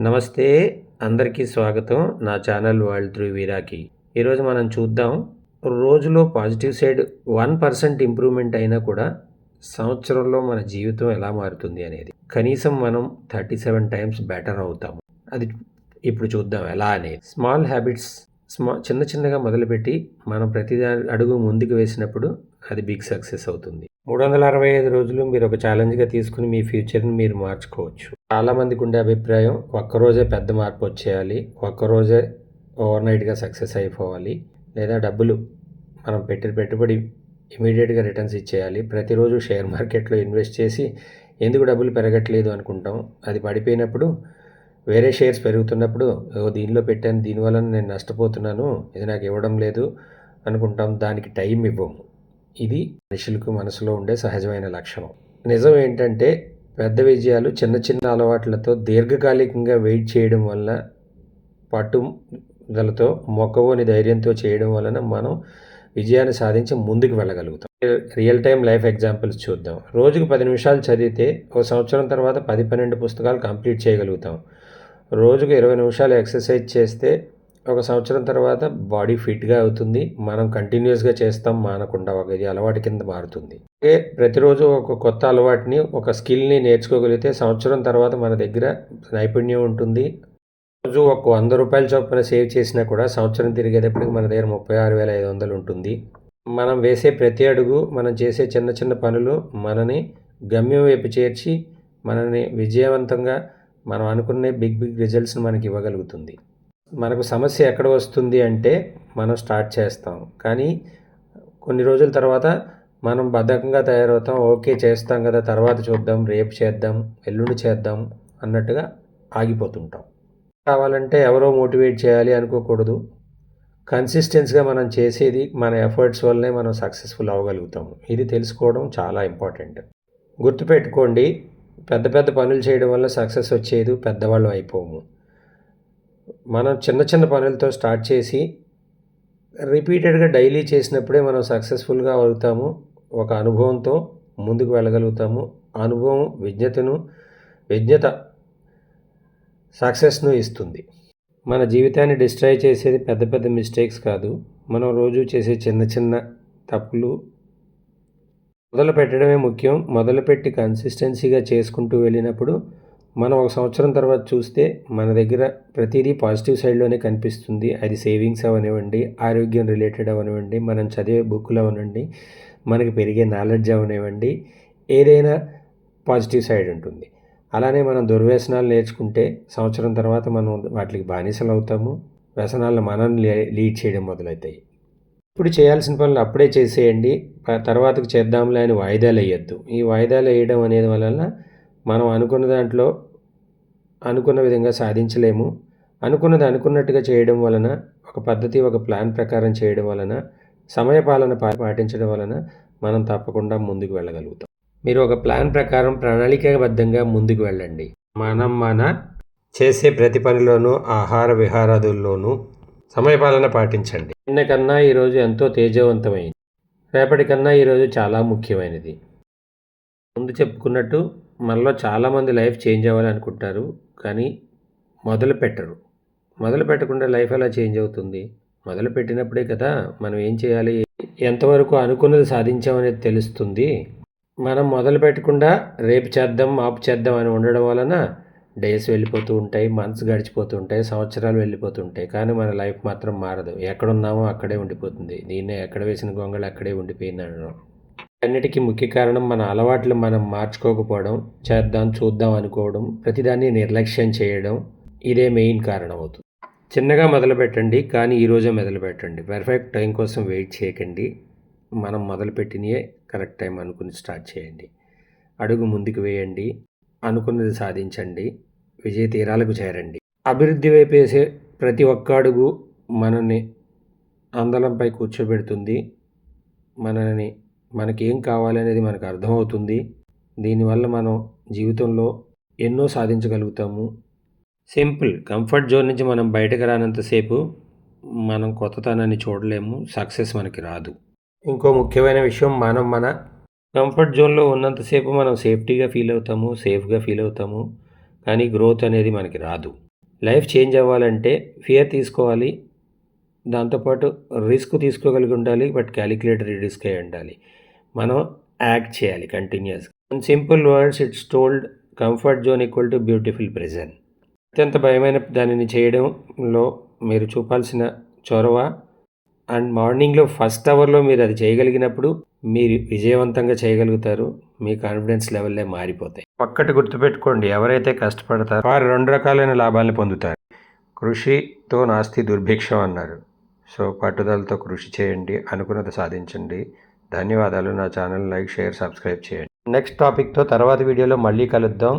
నమస్తే, అందరికీ స్వాగతం. నా ఛానల్ వరల్డ్ త్రూ వీరాకి. ఈరోజు మనం చూద్దాం, రోజులో పాజిటివ్ సైడ్ 1% ఇంప్రూవ్మెంట్ అయినా కూడా సంవత్సరంలో మన జీవితం ఎలా మారుతుంది అనేది. కనీసం మనం 37 టైమ్స్ బెటర్ అవుతాము. అది ఇప్పుడు చూద్దాం ఎలా అనేది. స్మాల్ హ్యాబిట్స్ చిన్న చిన్నగా మొదలుపెట్టి మనం ప్రతి అడుగు ముందుకు వేసినప్పుడు అది బిగ్ సక్సెస్ అవుతుంది. 365 రోజులు మీరు ఒక ఛాలెంజ్గా తీసుకుని మీ ఫ్యూచర్ని మీరు మార్చుకోవచ్చు. చాలామందికి ఉండే అభిప్రాయం, ఒక్కరోజే పెద్ద మార్పు వచ్చేయాలి, ఒక్కరోజే ఓవర్నైట్గా సక్సెస్ అయిపోవాలి, లేదా డబ్బులు మనం పెట్టుబడి ఇమీడియట్గా రిటర్న్స్ ఇచ్చేయాలి, ప్రతిరోజు షేర్ మార్కెట్లో ఇన్వెస్ట్ చేసి ఎందుకు డబ్బులు పెరగట్లేదు అనుకుంటాం. అది పడిపోయినప్పుడు వేరే షేర్స్ పెరుగుతున్నప్పుడు దీనిలో పెట్టాను, దీనివల్ల నేను నష్టపోతున్నాను, ఇది నాకు ఇవ్వడం లేదు అనుకుంటాం. దానికి టైం ఇవ్వము. ఇది మనుషులకు మనసులో ఉండే సహజమైన లక్షణం. నిజం ఏంటంటే, పెద్ద విజయాలు చిన్న చిన్న అలవాట్లతో దీర్ఘకాలికంగా వెయిట్ చేయడం వల్ల, పట్టుదలతో మొక్కవోని ధైర్యంతో చేయడం వలన మనం విజయాన్ని సాధించి ముందుకు వెళ్ళగలుగుతాం. రియల్ టైం లైఫ్ ఎగ్జాంపుల్స్ చూద్దాం. రోజుకు 10 నిమిషాలు చదివితే ఒక సంవత్సరం తర్వాత 10-12 పుస్తకాలు కంప్లీట్ చేయగలుగుతాం. రోజుకు 20 నిమిషాలు ఎక్సర్సైజ్ చేస్తే ఒక సంవత్సరం తర్వాత బాడీ ఫిట్గా అవుతుంది. మనం కంటిన్యూస్గా చేస్తాం, మానకుండా ఇది అలవాటు కింద మారుతుంది. ప్రతిరోజు ఒక కొత్త అలవాటుని, ఒక స్కిల్ని నేర్చుకోగలిగితే సంవత్సరం తర్వాత మన దగ్గర నైపుణ్యం ఉంటుంది. రోజు ఒక 100 రూపాయల చొప్పున సేవ్ చేసినా కూడా సంవత్సరం తిరిగేటప్పటికి మన దగ్గర 36,500 ఉంటుంది. మనం వేసే ప్రతి అడుగు, మనం చేసే చిన్న చిన్న పనులు మనని గమ్యం వైపు చేర్చి మనని విజయవంతంగా మనం అనుకునే బిగ్ రిజల్ట్స్ని మనకి ఇవ్వగలుగుతుంది. మనకు సమస్య ఎక్కడ వస్తుంది అంటే, మనం స్టార్ట్ చేస్తాం, కానీ కొన్ని రోజుల తర్వాత మనం బద్ధకంగా తయారవుతాం. ఓకే, చేస్తాం కదా, తర్వాత చూద్దాం, రేపు చేద్దాం, ఎల్లుండి చేద్దాం అన్నట్టుగా ఆగిపోతుంటాం. కావాలంటే ఎవరో మోటివేట్ చేయాలి అనుకోకూడదు. కన్సిస్టెన్స్గా మనం చేసేది మన ఎఫర్ట్స్ వల్లనే మనం సక్సెస్ఫుల్ అవ్వగలుగుతాము. ఇది తెలుసుకోవడం చాలా ఇంపార్టెంట్. గుర్తుపెట్టుకోండి, పెద్ద పెద్ద పనులు చేయడం వల్ల సక్సెస్ వచ్చేది, పెద్దవాళ్ళం అయిపోము. మనం చిన్న చిన్న పనులతో స్టార్ట్ చేసి రిపీటెడ్గా డైలీ చేసినప్పుడే మనం సక్సెస్ఫుల్గా అవుతాము. ఒక అనుభవంతో ముందుకు వెళ్ళగలుగుతాము. అనుభవం విజ్ఞత సక్సెస్ను ఇస్తుంది. మన జీవితాన్ని డిస్ట్రాయ్ చేసేది పెద్ద పెద్ద మిస్టేక్స్ కాదు, మనం రోజు చేసే చిన్న చిన్న తప్పులు. మొదలు పెట్టడమే ముఖ్యం. మొదలుపెట్టి కన్సిస్టెన్సీగా చేసుకుంటూ వెళ్ళినప్పుడు మనం ఒక సంవత్సరం తర్వాత చూస్తే మన దగ్గర ప్రతిదీ పాజిటివ్ సైడ్లోనే కనిపిస్తుంది. అది సేవింగ్స్ అవనివ్వండి, ఆరోగ్యం రిలేటెడ్ అవనివ్వండి, మనం చదివే బుక్కులు అవనివ్వండి, మనకి పెరిగే నాలెడ్జ్ అవనివ్వండి, ఏదైనా పాజిటివ్ సైడ్ ఉంటుంది. అలానే మనం దుర్వ్యసనాలు నేర్చుకుంటే సంవత్సరం తర్వాత మనం వాటికి బానిసలు అవుతాము. వ్యసనాలను మనం లీడ్ చేయడం మొదలవుతాయి. ఇప్పుడు చేయాల్సిన పనులు అప్పుడే చేసేయండి, తర్వాతకు చేద్దాంలే అని వాయిదాలు వేయద్దు. ఈ వాయిదాలు వేయడం అనేది వలన మనం అనుకున్న దాంట్లో అనుకున్న విధంగా సాధించలేము. అనుకున్నది అనుకున్నట్టుగా చేయడం వలన, ఒక పద్ధతి, ఒక ప్లాన్ ప్రకారం చేయడం వలన, సమయపాలన పాటించడం వలన మనం తప్పకుండా ముందుకు వెళ్ళగలుగుతాం. మీరు ఒక ప్లాన్ ప్రకారం ప్రణాళికాబద్ధంగా ముందుకు వెళ్ళండి. మన చేసే ప్రతి పనిలోనూ, ఆహార విహారాదుల్లోనూ సమయపాలన పాటించండి. నిన్న కన్నా ఈరోజు ఎంతో తేజవంతమైంది, రేపటి కన్నా ఈరోజు చాలా ముఖ్యమైనది. ముందు చెప్పుకున్నట్టు మనలో చాలామంది లైఫ్ చేంజ్ అవ్వాలి అనుకుంటారు, కానీ మొదలు పెట్టరు. మొదలు పెట్టకుండా లైఫ్ ఎలా చేంజ్ అవుతుంది? మొదలు పెట్టినప్పుడే కదా మనం ఏం చేయాలి, ఎంతవరకు అనుకున్నది సాధించామనేది తెలుస్తుంది. మనం మొదలు పెట్టకుండా రేపు చేద్దాం, మాపు చేద్దాం అని ఉండడం వలన డేస్ వెళ్ళిపోతూ ఉంటాయి, మంత్స్ గడిచిపోతూ ఉంటాయి, సంవత్సరాలు వెళ్ళిపోతుంటాయి, కానీ మన లైఫ్ మాత్రం మారదు. ఎక్కడున్నామో అక్కడే ఉండిపోతుంది. దీన్నే ఎక్కడ వేసిన గొంగళి అక్కడే ఉండిపోయింది అనడం. అన్నిటికీ ముఖ్య కారణం మన అలవాట్లు మనం మార్చుకోకపోవడం, చేద్దాం చూద్దాం అనుకోవడం, ప్రతిదాన్ని నిర్లక్ష్యం చేయడం. ఇదే మెయిన్ కారణం అవుతుంది. చిన్నగా మొదలు పెట్టండి, కానీ ఈరోజే మొదలు పెట్టండి. పర్ఫెక్ట్ టైం కోసం వెయిట్ చేయకండి. మనం మొదలుపెట్టినయే కరెక్ట్ టైం అనుకుని స్టార్ట్ చేయండి. అడుగు ముందుకు వేయండి, అనుకున్నది సాధించండి, విజయ తీరాలకు చేరండి. అభివృద్ధి వైపు వేసే ప్రతి ఒక్క అడుగు మనల్ని అందలంపై కూర్చోబెడుతుంది. మనకేం కావాలనేది మనకు అర్థమవుతుంది. దీనివల్ల మనం జీవితంలో ఎన్నో సాధించగలుగుతాము. సింపుల్. కంఫర్ట్ జోన్ నుంచి మనం బయటకు రానంతసేపు మనం కొత్తతనాన్ని చూడలేము, సక్సెస్ మనకి రాదు. ఇంకో ముఖ్యమైన విషయం, మనం మన కంఫర్ట్ జోన్లో ఉన్నంతసేపు మనం సేఫ్టీగా ఫీల్ అవుతాము, సేఫ్గా ఫీల్ అవుతాము, కానీ గ్రోత్ అనేది మనకి రాదు. లైఫ్ చేంజ్ అవ్వాలంటే ఫియర్ తీసుకోవాలి, దాంతోపాటు రిస్క్ తీసుకోగలిగి ఉండాలి, బట్ క్యాలిక్యులేటరీ రిస్క్ అయి ఉండాలి. మనం యాక్ట్ చేయాలి కంటిన్యూస్గా. In simple words it's told, comfort zone equal to beautiful present. అత్యంత భయమైన దానిని చేయడంలో మీరు చూపాల్సిన చొరవ అండ్ మార్నింగ్లో ఫస్ట్ అవర్లో మీరు అది చేయగలిగినప్పుడు మీరు విజయవంతంగా చేయగలుగుతారు. మీ కాన్ఫిడెన్స్ లెవెల్లే మారిపోతాయి. ఒక్కటి గుర్తుపెట్టుకోండి, ఎవరైతే కష్టపడతారో వారు 2 రకాలైన లాభాలను పొందుతారు. కృషితో నాస్తి దుర్భిక్షం అన్నారు. సో పట్టుదలతో కృషి చేయండి, అనుకున్నది సాధించండి. ధన్యవాదాలు. నా ఛానల్ లైక్, షేర్, సబ్స్క్రైబ్ చేయండి. నెక్స్ట్ టాపిక్తో తర్వాత వీడియోలో మళ్ళీ కలుద్దాం.